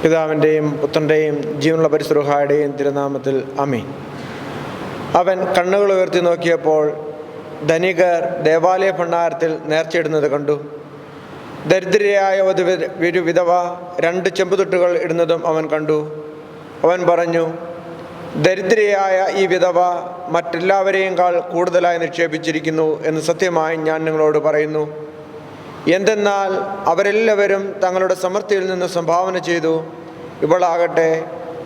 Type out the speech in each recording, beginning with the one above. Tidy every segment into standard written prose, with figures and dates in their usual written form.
പിതാവിൻ്റെയും പുത്രൻ്റെയും ജീവനുള്ള പരിശുദ്ധരുഹായുടെയും തിരുനാമത്തിൽ ആമേൻ. അവൻ കണ്ണുകൾ ഉയർത്തി നോക്കിയപ്പോൾ ധനികർ ദേവാലയ ഭണ്ഡാരത്തിൽ നേർച്ചയിടുന്നത് കണ്ടു. ദരിദ്രയായ ഒരു വിധവ 2 ചെമ്പുതൊട്ടുകൾ ഇടുന്നതും അവൻ കണ്ടു. അവൻ പറഞ്ഞു, ദരിദ്രയായ ഈ വിധവ മറ്റെല്ലാവരെയുംകാൾ കൂടുതലായി നിക്ഷേപിച്ചിരിക്കുന്നു എന്ന് സത്യമായി ഞാൻ നിങ്ങളോട് പറയുന്നു. എന്തെന്നാൽ അവരെല്ലാവരും തങ്ങളുടെ സമൃദ്ധിയിൽ നിന്ന് സംഭാവന ചെയ്തു. ഇവളാകട്ടെ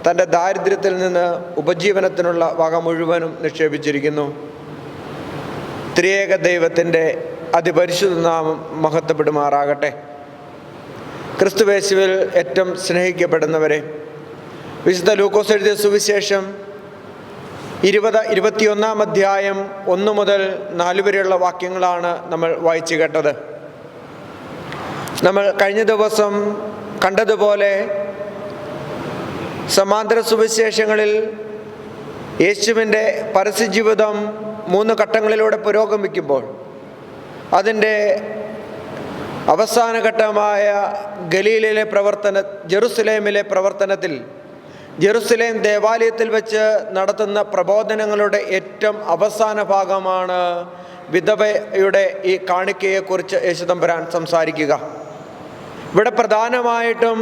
തൻ്റെ ദാരിദ്ര്യത്തിൽ നിന്ന് ഉപജീവനത്തിനുള്ള വക മുഴുവനും നിക്ഷേപിച്ചിരിക്കുന്നു. ത്രിയേക ദൈവത്തിൻ്റെ അതിപരിശുദ്ധ നാമം മഹത്വപ്പെടുമാറാകട്ടെ. ക്രിസ്തുയേശുവിൽ ഏറ്റവും സ്നേഹിക്കപ്പെടുന്നവരെ, വിശുദ്ധ ലൂക്കോസ് എഴുതിയ സുവിശേഷം 21-ാം അധ്യായം 1 മുതൽ 4 വരെയുള്ള വാക്യങ്ങളാണ് നമ്മൾ വായിച്ചു കേട്ടത്. നമ്മൾ കഴിഞ്ഞ ദിവസം കണ്ടതുപോലെ സമാന്തര സുവിശേഷങ്ങളിൽ യേശുവിൻ്റെ പരസ്യജീവിതം 3 ഘട്ടങ്ങളിലൂടെ പുരോഗമിക്കുമ്പോൾ അതിൻ്റെ അവസാന ഘട്ടമായ ഗലീലയിലെ ജെറുസലേമിലെ പ്രവർത്തനത്തിൽ ജെറുസലേം ദേവാലയത്തിൽ വെച്ച് നടത്തുന്ന പ്രബോധനങ്ങളുടെ ഏറ്റവും അവസാന ഭാഗമാണ് വിധവയുടെ ഈ കാണിക്കയെക്കുറിച്ച് യേശുതമ്പുരാൻ സംസാരിക്കുക. ഇവിടെ പ്രധാനമായിട്ടും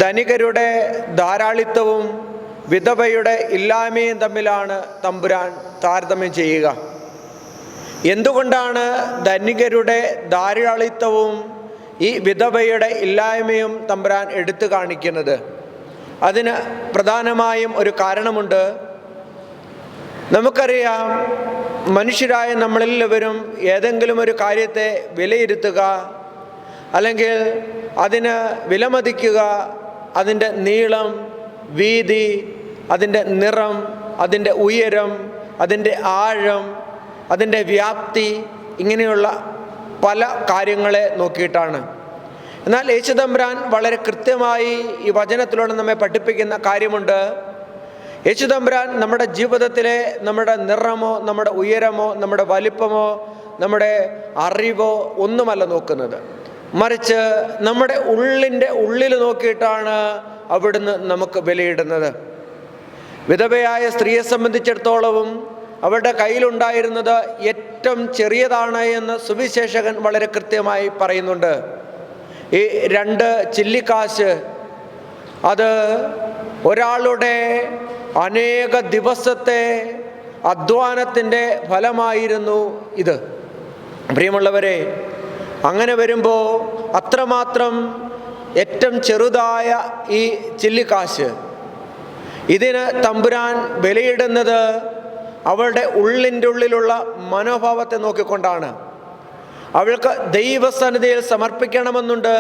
ധനികരുടെ ധാരാളിത്തവും വിധവയുടെ ഇല്ലായ്മയും തമ്മിലാണ് തമ്പുരാൻ താരതമ്യം ചെയ്യുക. എന്തുകൊണ്ടാണ് ധനികരുടെ ധാരാളിത്തവും ഈ വിധവയുടെ ഇല്ലായ്മയും തമ്പുരാൻ എടുത്തു കാണിക്കുന്നത്? അതിന് പ്രധാനമായും ഒരു കാരണമുണ്ട്. നമുക്കറിയാം, മനുഷ്യരായ നമ്മളെല്ലാവരും ഏതെങ്കിലും ഒരു കാര്യത്തെ വിലയിരുത്തുക, അല്ലെങ്കിൽ അതിന് വിലമതിക്കുക, അതിൻ്റെ നീളം, വീതി, അതിൻ്റെ നിറം, അതിൻ്റെ ഉയരം, അതിൻ്റെ ആഴം, അതിൻ്റെ വ്യാപ്തി, ഇങ്ങനെയുള്ള പല കാര്യങ്ങളെ നോക്കിയിട്ടാണ്. എന്നാൽ യേശുതമ്പുരാൻ വളരെ കൃത്യമായി ഈ വചനത്തിലൂടെ നമ്മെ പഠിപ്പിക്കുന്ന കാര്യമുണ്ട്. യേശുതമ്പുരാൻ നമ്മുടെ ജീവിതത്തിലെ നമ്മുടെ നിറമോ, നമ്മുടെ ഉയരമോ, നമ്മുടെ വലിപ്പമോ, നമ്മുടെ അറിവോ ഒന്നുമല്ല നോക്കുന്നത്. മറിച്ച് നമ്മുടെ ഉള്ളിൽ നോക്കിയിട്ടാണ് അവിടുന്ന് നമുക്ക് വിലയിടുന്നത്. വിധവയായ സ്ത്രീയെ സംബന്ധിച്ചിടത്തോളവും അവരുടെ കയ്യിലുണ്ടായിരുന്നത് ഏറ്റവും ചെറിയതാണ് എന്ന് സുവിശേഷകൻ വളരെ കൃത്യമായി പറയുന്നുണ്ട്. ഈ 2 ചില്ലിക്കാശ്, അത് ഒരാളുടെ അനേക ദിവസത്തെ അധ്വാനത്തിൻ്റെ ഫലമായിരുന്നു ഇത്. പ്രിയമുള്ളവരെ, അങ്ങനെ വരുമ്പോൾ അത്രമാത്രം ഏറ്റവും ചെറുതായ ഈ ചില്ലിക്കാശ്, ഇതിന് തമ്പുരാൻ വിലയിടുന്നത് അവളുടെ ഉള്ളിലുള്ള മനോഭാവത്തെ നോക്കിക്കൊണ്ടാണ്. അവൾക്ക് ദൈവസന്നിധിയിൽ സമർപ്പിക്കണമെന്നുണ്ട്.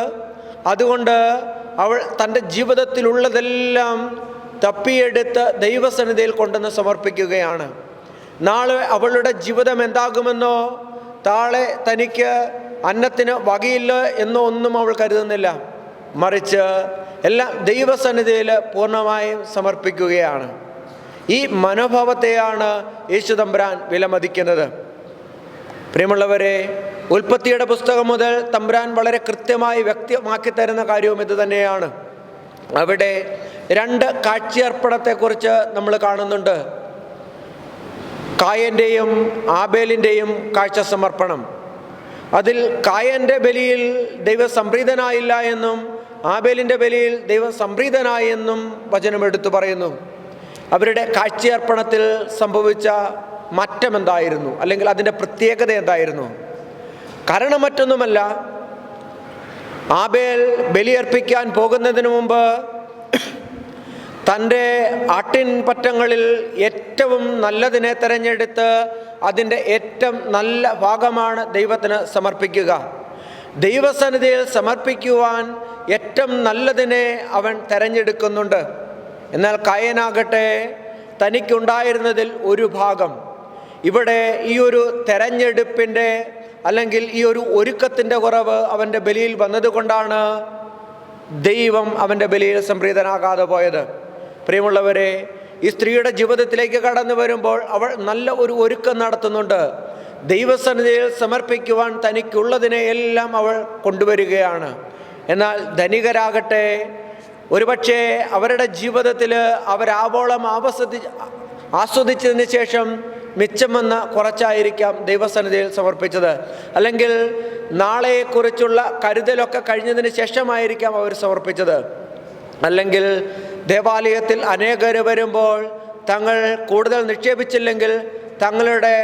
അതുകൊണ്ട് അവൾ തൻ്റെ ജീവിതത്തിലുള്ളതെല്ലാം തപ്പിയെടുത്ത് ദൈവസന്നിധിയിൽ കൊണ്ടുവന്ന് സമർപ്പിക്കുകയാണ്. നാളെ അവളുടെ ജീവിതം എന്താകുമെന്നോ, താളെ തനിക്ക് അന്നത്തിന് വകയില്ല എന്നോ ഒന്നും അവൾ കരുതുന്നില്ല. മറിച്ച് എല്ലാം ദൈവസന്നിധിയിൽ പൂർണ്ണമായും സമർപ്പിക്കുകയാണ്. ഈ മനോഭാവത്തെയാണ് യേശുതമ്പുരാൻ വിലമതിക്കുന്നത്. പ്രിയമുള്ളവരെ, ഉൽപ്പത്തിയുടെ പുസ്തകം മുതൽ തമ്പുരാൻ വളരെ കൃത്യമായി വ്യക്തമാക്കി തരുന്ന കാര്യവും ഇത് തന്നെയാണ്. അവിടെ 2 കാഴ്ചയർപ്പണത്തെക്കുറിച്ച് നമ്മൾ കാണുന്നുണ്ട്. കായൻ്റെയും ആബേലിൻ്റെയും കാഴ്ച സമർപ്പണം. അതിൽ കായൻ്റെ ബലിയിൽ ദൈവം സംപ്രീതനായില്ല എന്നും ആബേലിൻ്റെ ബലിയിൽ ദൈവം സംപ്രീതനായി എന്നും വചനം എടുത്തു പറയുന്നു. അവരുടെ കാഴ്ചയർപ്പണത്തിൽ സംഭവിച്ച മാറ്റം എന്തായിരുന്നു, അല്ലെങ്കിൽ അതിൻ്റെ പ്രത്യേകത എന്തായിരുന്നു? കാരണം മറ്റൊന്നുമല്ല, ആബേൽ ബലിയർപ്പിക്കാൻ പോകുന്നതിന് മുമ്പ് തൻ്റെ ആട്ടിൻ പറ്റങ്ങളിൽ ഏറ്റവും നല്ലതിനെ തിരഞ്ഞെടുത്ത് അതിൻ്റെ ഏറ്റവും നല്ല ഭാഗമാണ് ദൈവത്തിന് സമർപ്പിക്കുക. ദൈവസന്നിധിയിൽ സമർപ്പിക്കുവാൻ ഏറ്റവും നല്ലതിനെ അവൻ തിരഞ്ഞെടുക്കുന്നുണ്ട്. എന്നാൽ കായനാകട്ടെ തനിക്കുണ്ടായിരുന്നതിൽ ഒരു ഭാഗം, ഇവിടെ ഈ ഒരു തെരഞ്ഞെടുപ്പിൻ്റെ അല്ലെങ്കിൽ ഈ ഒരു ഒരുക്കത്തിൻ്റെ കുറവ് അവൻ്റെ ബലിയിൽ വന്നതുകൊണ്ടാണ് ദൈവം അവൻ്റെ ബലിയിൽ സംപ്രീതനാകാതെ പോയത്. പ്രിയമുള്ളവരെ, ഈ സ്ത്രീയുടെ ജീവിതത്തിലേക്ക് കടന്നു വരുമ്പോൾ അവൾ നല്ല ഒരു ഒരുക്കം നടത്തുന്നുണ്ട്. ദൈവസന്നിധിയിൽ സമർപ്പിക്കുവാൻ തനിക്കുള്ളതിനെ എല്ലാം അവൾ കൊണ്ടുവരികയാണ്. എന്നാൽ ധനികരാകട്ടെ ഒരുപക്ഷെ അവരുടെ ജീവിതത്തിൽ അവരാവോളം ആസ്വദിച്ചതിന് ശേഷം മിച്ചം വന്ന കുറച്ചായിരിക്കാം ദൈവസന്നിധിയിൽ സമർപ്പിച്ചത്. അല്ലെങ്കിൽ നാളെക്കുറിച്ചുള്ള കരുതലൊക്കെ കഴിഞ്ഞതിന് ശേഷമായിരിക്കാം അവർ സമർപ്പിച്ചത്. അല്ലെങ്കിൽ ദേവാലയത്തിൽ അനേകർ വരുമ്പോൾ തങ്ങൾ കൂടുതൽ നിക്ഷേപിച്ചില്ലെങ്കിൽ തങ്ങളുടെ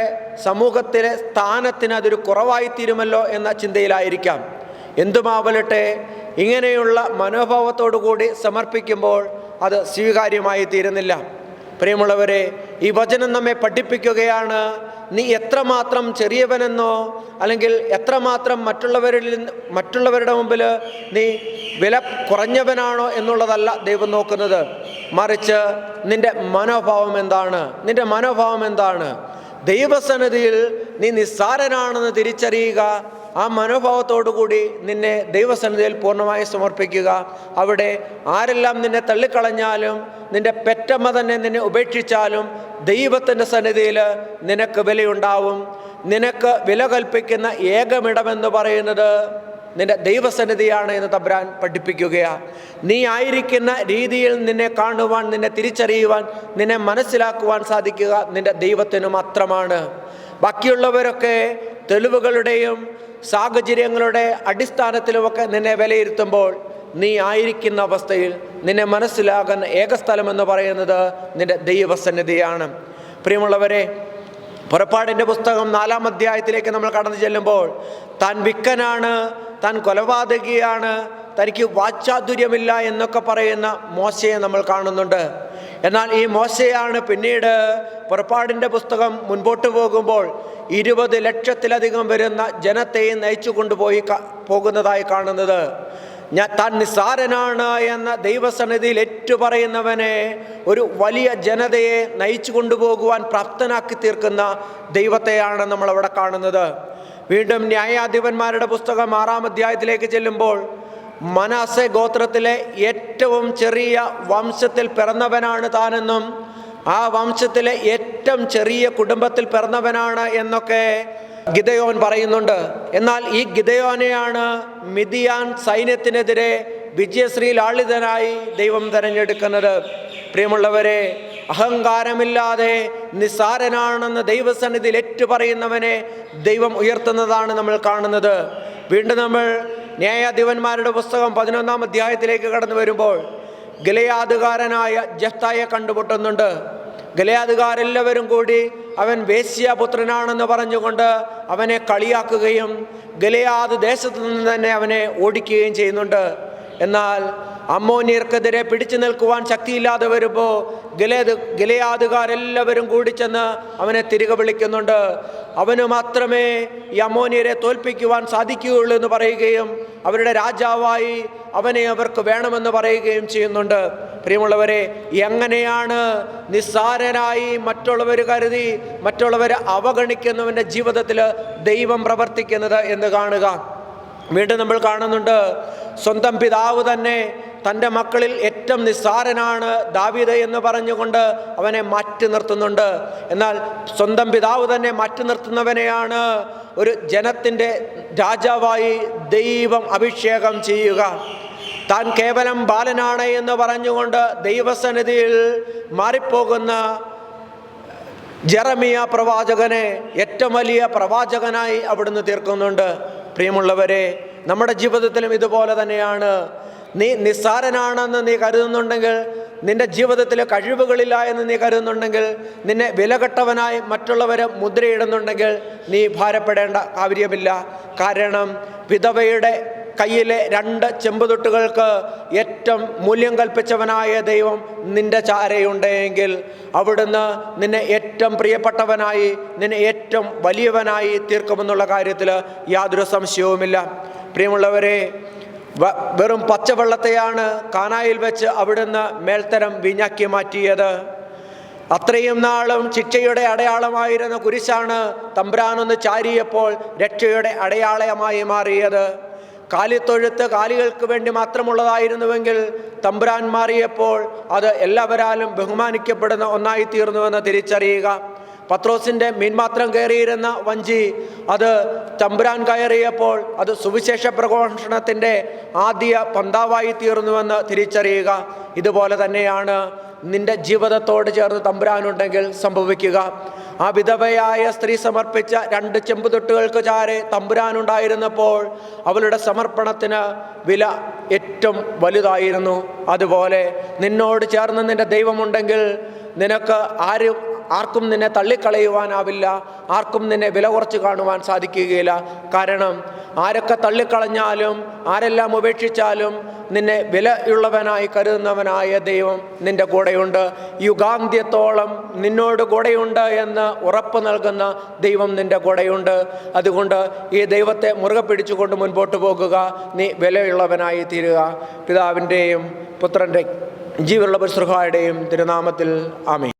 സമൂഹത്തിലെ സ്ഥാനത്തിന് അതൊരു കുറവായിത്തീരുമല്ലോ എന്ന ചിന്തയിലായിരിക്കാം. എന്തുമാവലട്ടെ, ഇങ്ങനെയുള്ള മനോഭാവത്തോടു കൂടി സമർപ്പിക്കുമ്പോൾ അത് സ്വീകാര്യമായി തീരുന്നില്ല. പ്രിയമുള്ളവരെ, ഈ വചനം നമ്മെ പഠിപ്പിക്കുകയാണ്, നീ എത്രമാത്രം ചെറിയവനെന്നോ അല്ലെങ്കിൽ എത്രമാത്രം മറ്റുള്ളവരുടെ മുമ്പിൽ നീ വില കുറഞ്ഞവനാണോ എന്നുള്ളതല്ല ദൈവം നോക്കുന്നത്. മറിച്ച് നിന്റെ മനോഭാവം എന്താണ്? ദൈവസന്നിധിയിൽ നീ നിസ്സാരനാണെന്ന് തിരിച്ചറിയുക. ആ മനോഭാവത്തോടു കൂടി നിന്നെ ദൈവസന്നിധിയിൽ പൂർണ്ണമായി സമർപ്പിക്കുക. അവിടെ ആരെല്ലാം നിന്നെ തള്ളിക്കളഞ്ഞാലും, നിന്റെ പെറ്റമ്മ തന്നെ നിന്നെ ഉപേക്ഷിച്ചാലും ദൈവത്തിൻ്റെ സന്നിധിയിൽ നിനക്ക് വിലയുണ്ടാവും. നിനക്ക് വില കൽപ്പിക്കുന്ന ഏകമിടമെന്ന് പറയുന്നത് നിന്റെ ദൈവസന്നിധിയാണ് എന്ന് തമ്പുരാൻ പഠിപ്പിക്കുകയാണ്. നീ ആയിരിക്കുന്ന രീതിയിൽ നിന്നെ കാണുവാൻ, നിന്നെ തിരിച്ചറിയുവാൻ, നിന്നെ മനസ്സിലാക്കുവാൻ സാധിക്കുക നിന്റെ ദൈവത്തിന് മാത്രമാണ്. ബാക്കിയുള്ളവരൊക്കെ തെളിവുകളുടെയും സാഹചര്യങ്ങളുടെ അടിസ്ഥാനത്തിലുമൊക്കെ നിന്നെ വിലയിരുത്തുമ്പോൾ നീ ആയിരിക്കുന്ന അവസ്ഥയിൽ നിന്നെ മനസ്സിലാകുന്ന ഏക സ്ഥലമെന്ന് പറയുന്നത് നിന്റെ ദൈവസന്നിധിയാണ്. പ്രിയമുള്ളവരെ, പുറപ്പാടിൻ്റെ പുസ്തകം 4-ാം അധ്യായത്തിലേക്ക് നമ്മൾ കടന്നു ചെല്ലുമ്പോൾ താൻ വിക്കനാണ്, താൻ കൊലപാതകിയാണ്, തനിക്ക് വാക്ചാതുര്യമില്ല എന്നൊക്കെ പറയുന്ന മോശയെ നമ്മൾ കാണുന്നുണ്ട്. എന്നാൽ ഈ മോശയാണ് പിന്നീട് പുറപ്പാടിൻ്റെ പുസ്തകം മുൻപോട്ട് പോകുമ്പോൾ 20 ലക്ഷത്തിലധികം വരുന്ന ജനത്തെയും നയിച്ചു കൊണ്ടുപോയി പോകുന്നതായി കാണുന്നത്. താൻ നിസ്സാരനാണ് എന്ന ദൈവസന്നിധിയിൽ ഏറ്റുപറയുന്നവനെ ഒരു വലിയ ജനതയെ നയിച്ചു കൊണ്ടുപോകുവാൻ പ്രാപ്തനാക്കി തീർക്കുന്ന ദൈവത്തെയാണ് നമ്മളവിടെ കാണുന്നത്. വീണ്ടും ന്യായാധിപന്മാരുടെ പുസ്തകം 6-ാം അധ്യായത്തിലേക്ക് ചെല്ലുമ്പോൾ മനാസെ ഗോത്രത്തിലെ ഏറ്റവും ചെറിയ വംശത്തിൽ പിറന്നവനാണ് താനെന്നും ആ വംശത്തിലെ ഏറ്റവും ചെറിയ കുടുംബത്തിൽ പിറന്നവനാണ് എന്നൊക്കെ ഗിദെയോൻ പറയുന്നുണ്ട്. എന്നാൽ ഈ ഗിദെയോനെയാണ് മിദിയാൻ സൈന്യത്തിനെതിരെ വിജയശ്രീലാളിതനായി ദൈവം തിരഞ്ഞെടുക്കുന്നത്. പ്രിയമുള്ളവരെ, അഹങ്കാരമില്ലാതെ നിസ്സാരനാണെന്ന് ദൈവസന്നിധിയിൽ ഏറ്റുപറയുന്നവനെ ദൈവം ഉയർത്തുന്നതാണ് നമ്മൾ കാണുന്നത്. വീണ്ടും നമ്മൾ ന്യായാധിപന്മാരുടെ പുസ്തകം 11-ാം അധ്യായത്തിലേക്ക് കടന്നു വരുമ്പോൾ ഗിലെയാദുകാരനായ ജെഫ്തായെ കണ്ടുമുട്ടുന്നുണ്ട്. ഗിലെയാദുകാരെല്ലാവരും കൂടി അവൻ വേശ്യാപുത്രനാണെന്ന് പറഞ്ഞുകൊണ്ട് അവനെ കളിയാക്കുകയും ഗിലെയാദ് ദേശത്തു നിന്ന് തന്നെ അവനെ ഓടിക്കുകയും ചെയ്യുന്നുണ്ട്. എന്നാൽ അമ്മോന്യർക്കെതിരെ പിടിച്ചു നിൽക്കുവാൻ ശക്തിയില്ലാതെ വരുമ്പോൾ ഗിലെയാദുകാരെല്ലാവരും കൂടി ചെന്ന് അവനെ തിരികെ വിളിക്കുന്നുണ്ട്. അവന് മാത്രമേ ഈ അമ്മോന്യരെ തോൽപ്പിക്കുവാൻ സാധിക്കുകയുള്ളൂ എന്ന് പറയുകയും അവരുടെ രാജാവായി അവനെ അവർക്ക് വേണമെന്ന് പറയുകയും ചെയ്യുന്നുണ്ട്. പ്രിയമുള്ളവരെ, എങ്ങനെയാണ് നിസ്സാരനായി മറ്റുള്ളവർ കരുതി മറ്റുള്ളവരെ അവഗണിക്കുന്നവൻ്റെ ജീവിതത്തിൽ ദൈവം പ്രവർത്തിക്കുന്നത് എന്ന് കാണുക. വീണ്ടും നമ്മൾ കാണുന്നുണ്ട്, സ്വന്തം പിതാവ് തന്നെ തൻ്റെ മക്കളിൽ ഏറ്റവും നിസ്സാരനാണ് ദാവീദ് എന്ന് പറഞ്ഞുകൊണ്ട് അവനെ മാറ്റി നിർത്തുന്നുണ്ട്. എന്നാൽ സ്വന്തം പിതാവ് തന്നെ മാറ്റി നിർത്തുന്നവനെയാണ് ഒരു ജനത്തിൻ്റെ രാജാവായി ദൈവം അഭിഷേകം ചെയ്യുക. താൻ കേവലം ബാലനാണ് എന്ന് പറഞ്ഞുകൊണ്ട് ദൈവസന്നിധിയിൽ മാറിപ്പോകുന്ന ജെറമിയ പ്രവാചകനെ ഏറ്റവും വലിയ പ്രവാചകനായി അവിടുന്ന് തീർക്കുന്നുണ്ട്. പ്രിയമുള്ളവരെ, നമ്മുടെ ജീവിതത്തിലും ഇതുപോലെ തന്നെയാണ്. നീ നിസ്സാരനാണെന്ന് നീ കരുതുന്നുണ്ടെങ്കിൽ, നിന്റെ ജീവിതത്തിൽ കഴിവുകളില്ല എന്ന് നീ കരുതുന്നുണ്ടെങ്കിൽ, നിന്നെ വിലകെട്ടവനായി മറ്റുള്ളവരെ മുദ്രയിടുന്നുണ്ടെങ്കിൽ നീ ഭാരപ്പെടേണ്ട കാര്യമില്ല. കാരണം വിധവയുടെ കയ്യിലെ 2 ചെമ്പുതൊട്ടുകൾക്ക് ഏറ്റവും മൂല്യം കൽപ്പിച്ചവനായ ദൈവം നിന്റെ ചാരയുണ്ടെങ്കിൽ അവിടുന്ന് നിന്നെ ഏറ്റവും പ്രിയപ്പെട്ടവനായി, നിന്നെ ഏറ്റവും വലിയവനായി തീർക്കുമെന്നുള്ള കാര്യത്തിൽ യാതൊരു സംശയവുമില്ല. പ്രിയമുള്ളവരെ, വെറും പച്ചവെള്ളത്തെയാണ് കാനായിൽ വെച്ച് അവിടുന്ന് മേൽത്തരം വീഞ്ഞാക്കി മാറ്റിയത്. അത്രയും നാളും ശിക്ഷയുടെ അടയാളമായിരുന്ന കുരിശാണ് തമ്പുരാനൊന്ന് ചാരിയപ്പോൾ രക്ഷയുടെ അടയാളമായി മാറിയത്. കാലിത്തൊഴുത്ത് കാലികൾക്ക് വേണ്ടി മാത്രമുള്ളതായിരുന്നുവെങ്കിൽ തമ്പുരാൻ മാറിയപ്പോൾ അത് എല്ലാവരാലും ബഹുമാനിക്കപ്പെടുന്ന ഒന്നായി തീർന്നുവെന്ന് തിരിച്ചറിയുക. പത്രോസിൻ്റെ മീൻമാത്രം കയറിയിരുന്ന വഞ്ചി അത് തമ്പുരാൻ കയറിയപ്പോൾ അത് സുവിശേഷ പ്രഘോഷണത്തിൻ്റെ ആദ്യ പന്താവായി തീർന്നുവെന്ന് തിരിച്ചറിയുക. ഇതുപോലെ തന്നെയാണ് നിന്റെ ജീവിതത്തോട് ചേർന്ന് തമ്പുരാനുണ്ടെങ്കിൽ സംഭവിക്കുക. ആ വിധവയായ സ്ത്രീ സമർപ്പിച്ച 2 ചെമ്പുതൊട്ടുകൾക്ക് ചാരെ തമ്പുരാനുണ്ടായിരുന്നപ്പോൾ അവളുടെ സമർപ്പണത്തിന് വില ഏറ്റവും വലുതായിരുന്നു. അതുപോലെ നിന്നോട് ചേർന്ന് നിന്റെ ദൈവമുണ്ടെങ്കിൽ നിനക്ക് ആർക്കും നിന്നെ തള്ളിക്കളയുവാനാവില്ല, ആർക്കും നിന്നെ വില കുറച്ച് കാണുവാൻ സാധിക്കുകയില്ല. കാരണം ആരൊക്കെ തള്ളിക്കളഞ്ഞാലും ആരെല്ലാം ഉപേക്ഷിച്ചാലും നിന്നെ വിലയുള്ളവനായി കരുതുന്നവനായ ദൈവം നിന്റെ കൂടെയുണ്ട്. യുഗാന്ത്യത്തോളം നിന്നോട് കൂടെയുണ്ട് എന്ന് ഉറപ്പ് നൽകുന്ന ദൈവം നിന്റെ കൂടെയുണ്ട്. അതുകൊണ്ട് ഈ ദൈവത്തെ മുറുകെ പിടിച്ചുകൊണ്ട് മുൻപോട്ട് പോകുക. നീ വിലയുള്ളവനായി തീരുക. പിതാവിൻ്റെയും പുത്രൻ്റെ ജീവനുള്ള പരിശുദ്ധ തിരുനാമത്തിൽ ആമേൻ.